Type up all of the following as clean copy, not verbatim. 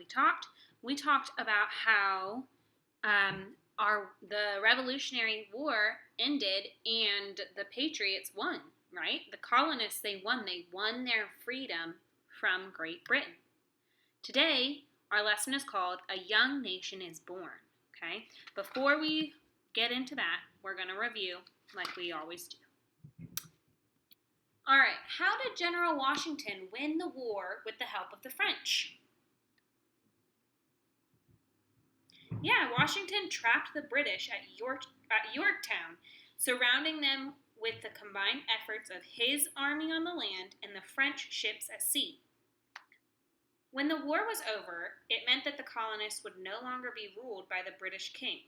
talked? We talked about how the Revolutionary War ended and the Patriots won, right? The colonists, they won. They won their freedom from Great Britain. Today, our lesson is called A Young Nation is Born, okay? Before we get into that, we're going to review like we always do. All right, how did General Washington win the war with the help of the French? Yeah, Washington trapped the British at Yorktown, surrounding them with the combined efforts of his army on the land and the French ships at sea. When the war was over, it meant that the colonists would no longer be ruled by the British king.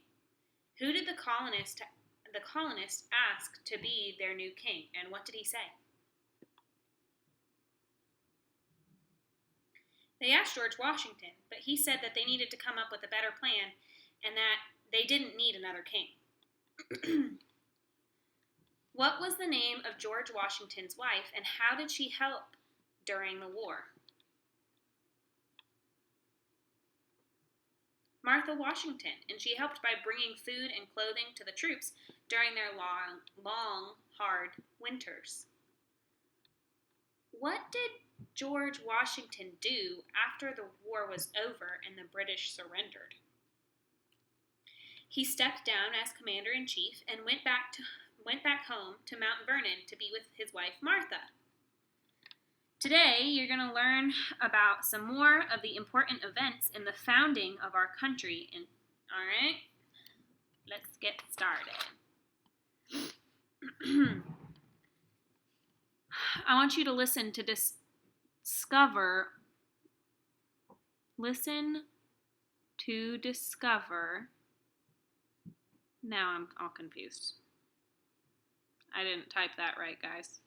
Who did the colonists ask to be their new king, and what did he say? They asked George Washington, but he said that they needed to come up with a better plan and that they didn't need another king. What was the name of George Washington's wife, and how did she help during the war? Martha Washington, and she helped by bringing food and clothing to the troops during their long, hard winters. What did George Washington do after the war was over and the British surrendered? He stepped down as commander-in-chief and went back home to Mount Vernon to be with his wife Martha. Today, you're going to learn about some more of the important events in the founding of our country. All right, let's get started. I want you to listen to discover. Listen to discover. Now I'm all confused. I didn't type that right, guys.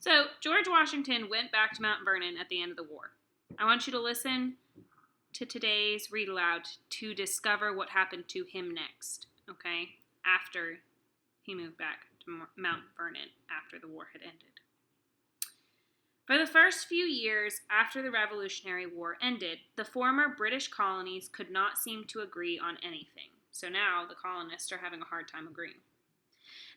So, George Washington went back to Mount Vernon at the end of the war. I want you to listen to today's read aloud to discover what happened to him next, okay, after he moved back to Mount Vernon after the war had ended. For the first few years after the Revolutionary War ended, the former British colonies could not seem to agree on anything. So now the colonists are having a hard time agreeing.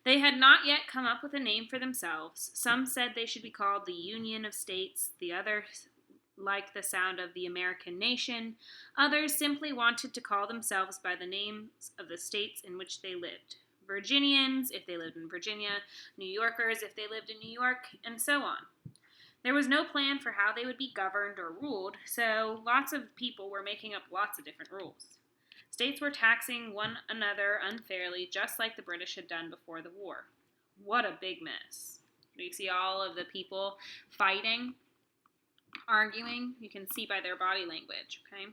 They had not yet come up with a name for themselves. Some said they should be called the Union of States. The others liked the sound of the American nation. Others simply wanted to call themselves by the names of the states in which they lived. Virginians, if they lived in Virginia. New Yorkers, if they lived in New York, and so on. There was no plan for how they would be governed or ruled, so lots of people were making up lots of different rules. States were taxing one another unfairly, just like the British had done before the war. What a big mess. You see all of the people fighting, arguing. You can see by their body language, okay?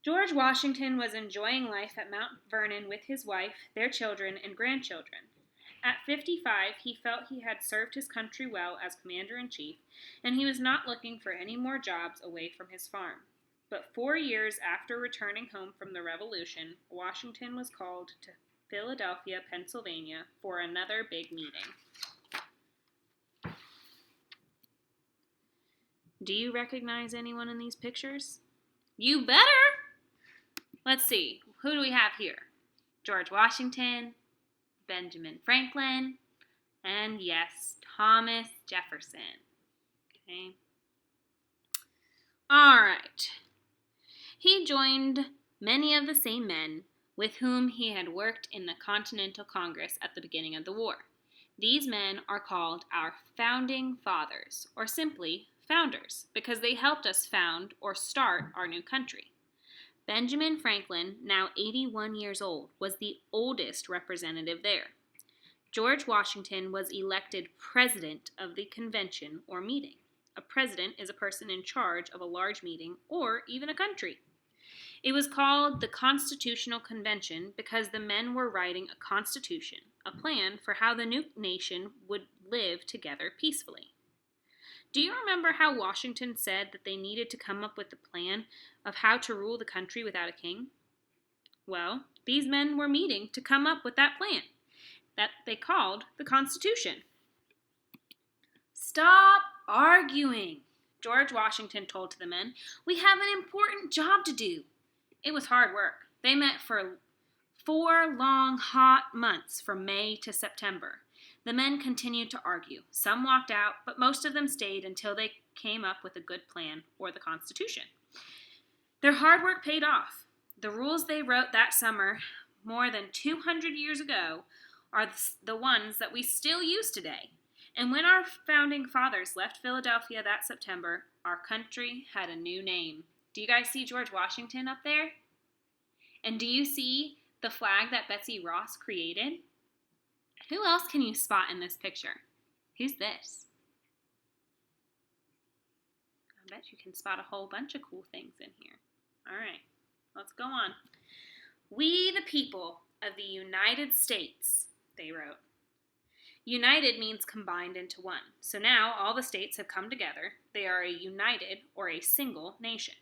George Washington was enjoying life at Mount Vernon with his wife, their children, and grandchildren. At 55, he felt he had served his country well as commander-in-chief, and he was not looking for any more jobs away from his farm. But 4 years after returning home from the Revolution, Washington was called to Philadelphia, Pennsylvania, for another big meeting. Do you recognize anyone in these pictures? You better! Let's see, who do we have here? George Washington, Benjamin Franklin, and yes, Thomas Jefferson. Okay. All right. He joined many of the same men with whom he had worked in the Continental Congress at the beginning of the war. These men are called our founding fathers, or simply founders, because they helped us found or start our new country. Benjamin Franklin, now 81 years old, was the oldest representative there. George Washington was elected president of the convention or meeting. A president is a person in charge of a large meeting or even a country. It was called the Constitutional Convention because the men were writing a constitution, a plan for how the new nation would live together peacefully. Do you remember how Washington said that they needed to come up with a plan of how to rule the country without a king? Well, these men were meeting to come up with that plan that they called the Constitution. Stop arguing. George Washington told to the men, "We have an important job to do." It was hard work. They met for 4 long, hot months from May to September. The men continued to argue. Some walked out, but most of them stayed until they came up with a good plan, or the Constitution. Their hard work paid off. The rules they wrote that summer, more than 200 years ago, are the ones that we still use today. And when our founding fathers left Philadelphia that September, our country had a new name. Do you guys see George Washington up there? And do you see the flag that Betsy Ross created? Who else can you spot in this picture? Who's this? I bet you can spot a whole bunch of cool things in here. All right, let's go on. "We, the people of the United States," they wrote. United means combined into one. So now all the states have come together. They are a united, or a single, nation.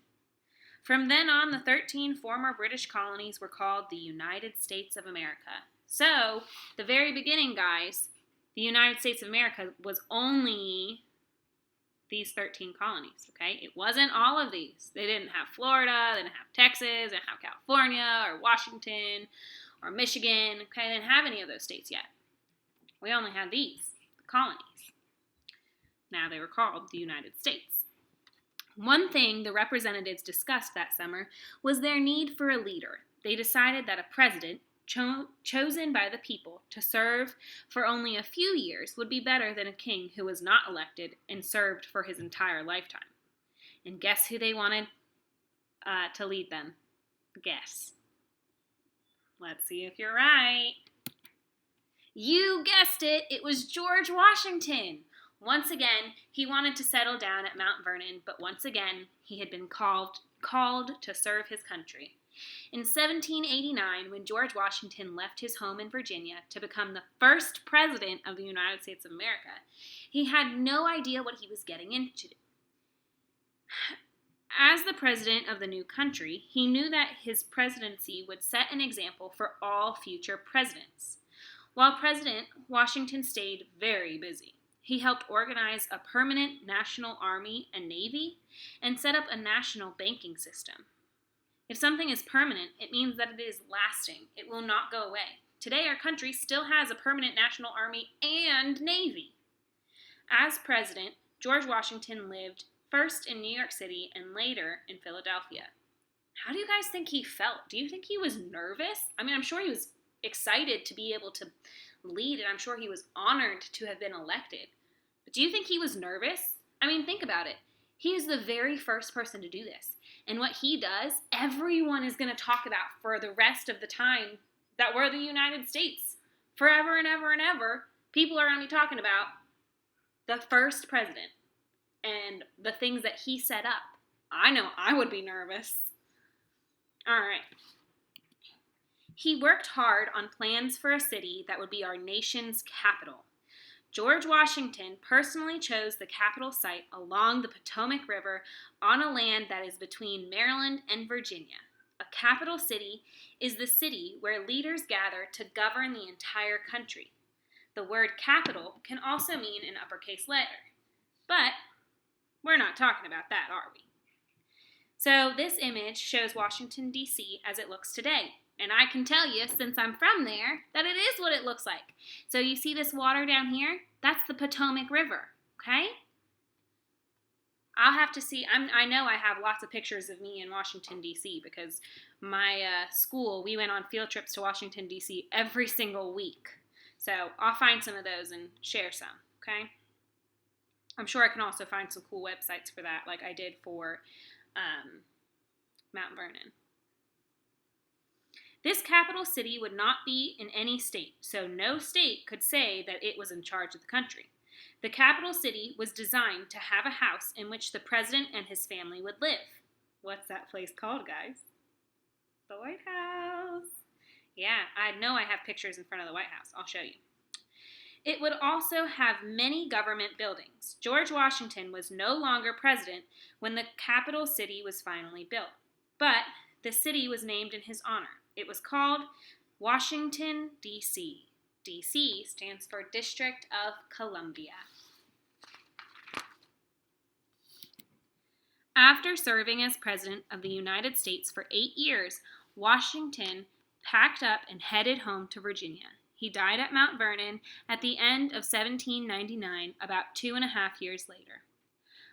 From then on, the 13 former British colonies were called the United States of America. So, the very beginning, guys, the United States of America was only these 13 colonies, okay? It wasn't all of these. They didn't have Florida, they didn't have Texas, they didn't have California, or Washington, or Michigan, okay? They didn't have any of those states yet. We only had these, the colonies. Now they were called the United States. One thing the representatives discussed that summer was their need for a leader. They decided that a president chosen by the people to serve for only a few years would be better than a king who was not elected and served for his entire lifetime. And guess who they wanted to lead them? Guess. Let's see if you're right. You guessed it, it was George Washington. Once again, he wanted to settle down at Mount Vernon, but once again, he had been called to serve his country. In 1789, when George Washington left his home in Virginia to become the first president of the United States of America, he had no idea what he was getting into. As the president of the new country, he knew that his presidency would set an example for all future presidents. While president, Washington stayed very busy. He helped organize a permanent national army and navy and set up a national banking system. If something is permanent, it means that it is lasting. It will not go away. Today, our country still has a permanent national army and navy. As president, George Washington lived first in New York City and later in Philadelphia. How do you guys think he felt? Do you think he was nervous? I mean, I'm sure he was excited to be able to lead, and I'm sure he was honored to have been elected. But do you think he was nervous? I mean, think about it. He is the very first person to do this. And what he does, everyone is going to talk about for the rest of the time that we're the United States. Forever and ever and ever, people are going to be talking about the first president and the things that he set up. I know I would be nervous. All right. He worked hard on plans for a city that would be our nation's capital. George Washington personally chose the capital site along the Potomac River on a land that is between Maryland and Virginia. A capital city is the city where leaders gather to govern the entire country. The word capital can also mean an uppercase letter. But we're not talking about that, are we? So this image shows Washington, D.C. as it looks today. And I can tell you, since I'm from there, that it is what it looks like. So you see this water down here? That's the Potomac River, okay? I'll have to see. I know I have lots of pictures of me in Washington, D.C. because my school, we went on field trips to Washington, D.C. every single week. So I'll find some of those and share some, okay? I'm sure I can also find some cool websites for that, like I did for Mount Vernon. This capital city would not be in any state, so no state could say that it was in charge of the country. The capital city was designed to have a house in which the president and his family would live. What's that place called, guys? The White House. Yeah, I know I have pictures in front of the White House. I'll show you. It would also have many government buildings. George Washington was no longer president when the capital city was finally built, but the city was named in his honor. It was called Washington, D.C. D.C. stands for District of Columbia. After serving as President of the United States for 8 years, Washington packed up and headed home to Virginia. He died at Mount Vernon at the end of 1799, about 2.5 years later.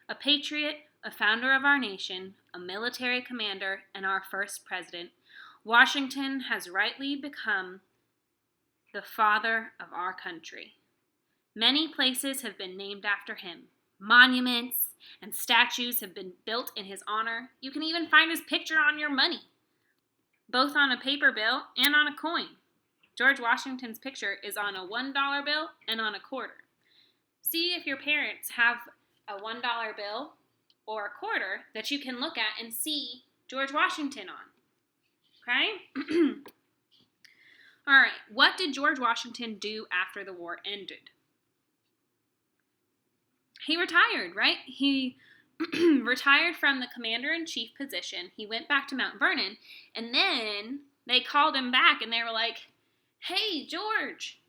A patriot, a founder of our nation, a military commander, and our first president, Washington has rightly become the father of our country. Many places have been named after him. Monuments and statues have been built in his honor. You can even find his picture on your money, both on a paper bill and on a coin. George Washington's picture is on a $1 bill and on a quarter. See if your parents have a $1 bill or a quarter that you can look at and see George Washington on. Okay? All right, what did George Washington do after the war ended? He retired, right? He retired from the commander-in-chief position. He went back to Mount Vernon, and then they called him back, and they were like, "Hey, George,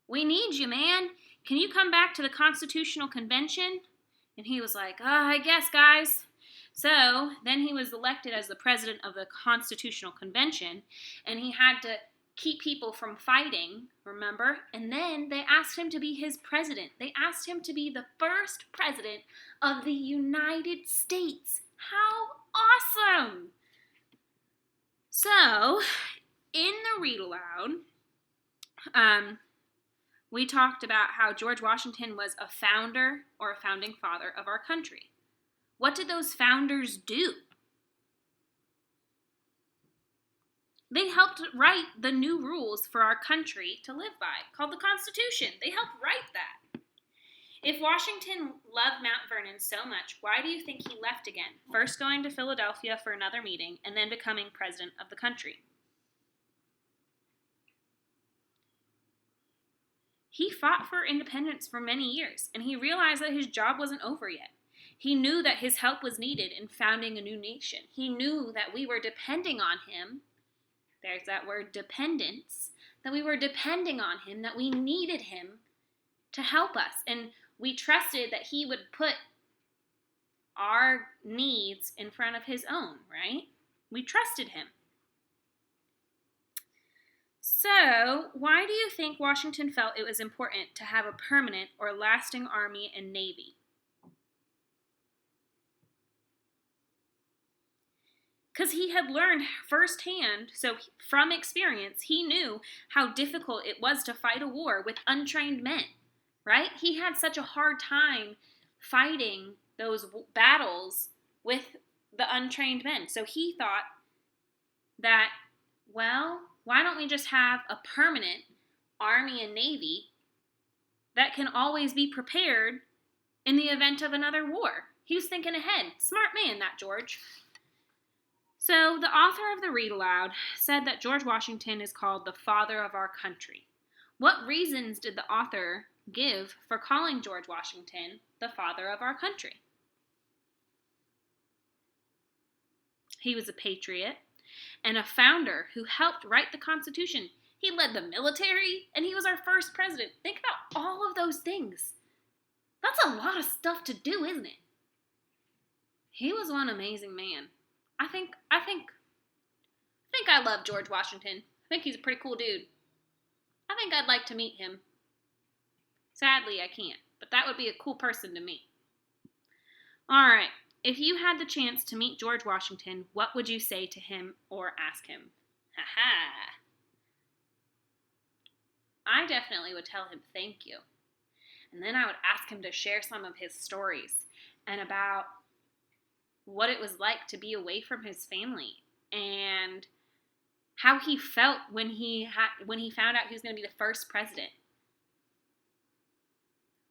we need you, man. Can you come back to the Constitutional Convention?" And he was like, I guess, guys. So then he was elected as the president of the Constitutional Convention, and he had to keep people from fighting, remember? And then they asked him to be his president. They asked him to be the first president of the United States. How awesome! So, in the read aloud, we talked about how George Washington was a founder or a founding father of our country. What did those founders do? They helped write the new rules for our country to live by, called the Constitution. They helped write that. If Washington loved Mount Vernon so much, why do you think he left again? First going to Philadelphia for another meeting, and then becoming president of the country. He fought for independence for many years, and he realized that his job wasn't over yet. He knew that his help was needed in founding a new nation. He knew that we were depending on him. There's that word, dependence. That we were depending on him, that we needed him to help us. And we trusted that he would put our needs in front of his own, right? We trusted him. So, why do you think Washington felt it was important to have a permanent or lasting army and navy? Because he had learned firsthand, so from experience, he knew how difficult it was to fight a war with untrained men, right? He had such a hard time fighting those battles with the untrained men. So he thought that, well, why don't we just have a permanent army and navy that can always be prepared in the event of another war? He was thinking ahead. Smart man, that George. So the author of the Read Aloud said that George Washington is called the father of our country. What reasons did the author give for calling George Washington the father of our country? He was a patriot and a founder who helped write the Constitution. He led the military, and he was our first president. Think about all of those things. That's a lot of stuff to do, isn't it? He was one amazing man. I think I love George Washington. I think he's a pretty cool dude. I think I'd like to meet him. Sadly, I can't, but that would be a cool person to meet. All right. If you had the chance to meet George Washington, what would you say to him or ask him? Ha-ha. I definitely would tell him thank you. And then I would ask him to share some of his stories and about what it was like to be away from his family and how he felt when he found out he was going to be the first president.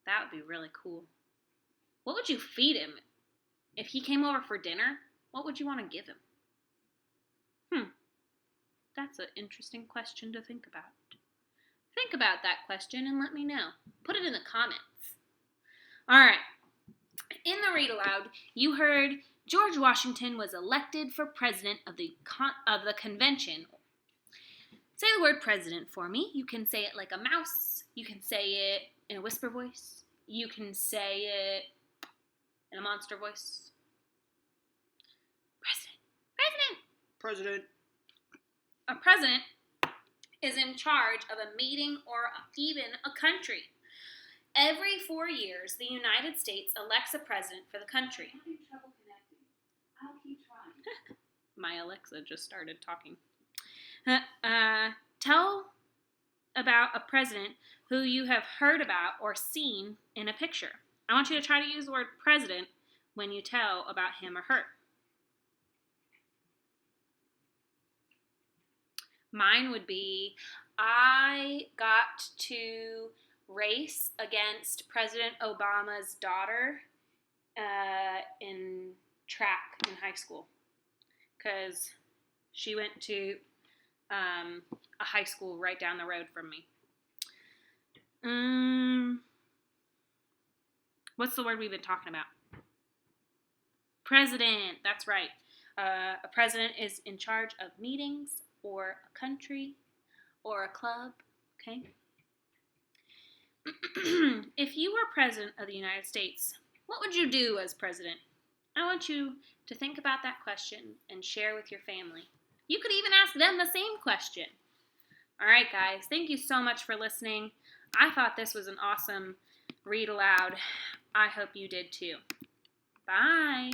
That would be really cool. What would you feed him? If he came over for dinner, what would you want to give him? That's an interesting question to think about. Think about that question and let me know. Put it in the comments. All right. In the Read Aloud, you heard George Washington was elected for president of the convention. Say the word president for me. You can say it like a mouse. You can say it in a whisper voice. You can say it in a monster voice. President. A president is in charge of a meeting or even a country. Every 4 years, the United States elects a president for the country. I'm having trouble connecting. I'll keep trying. My Alexa just started talking. Tell about a president who you have heard about or seen in a picture. I want you to try to use the word president when you tell about him or her. Mine would be, I got to race against President Obama's daughter in track in high school because she went to a high school right down the road from me. What's the word we've been talking about? President. That's right. A president is in charge of meetings or a country or a club. Okay. If you were president of the United States, what would you do as president? I want you to think about that question and share with your family. You could even ask them the same question. All right, guys, thank you so much for listening. I thought this was an awesome read aloud. I hope you did too. Bye.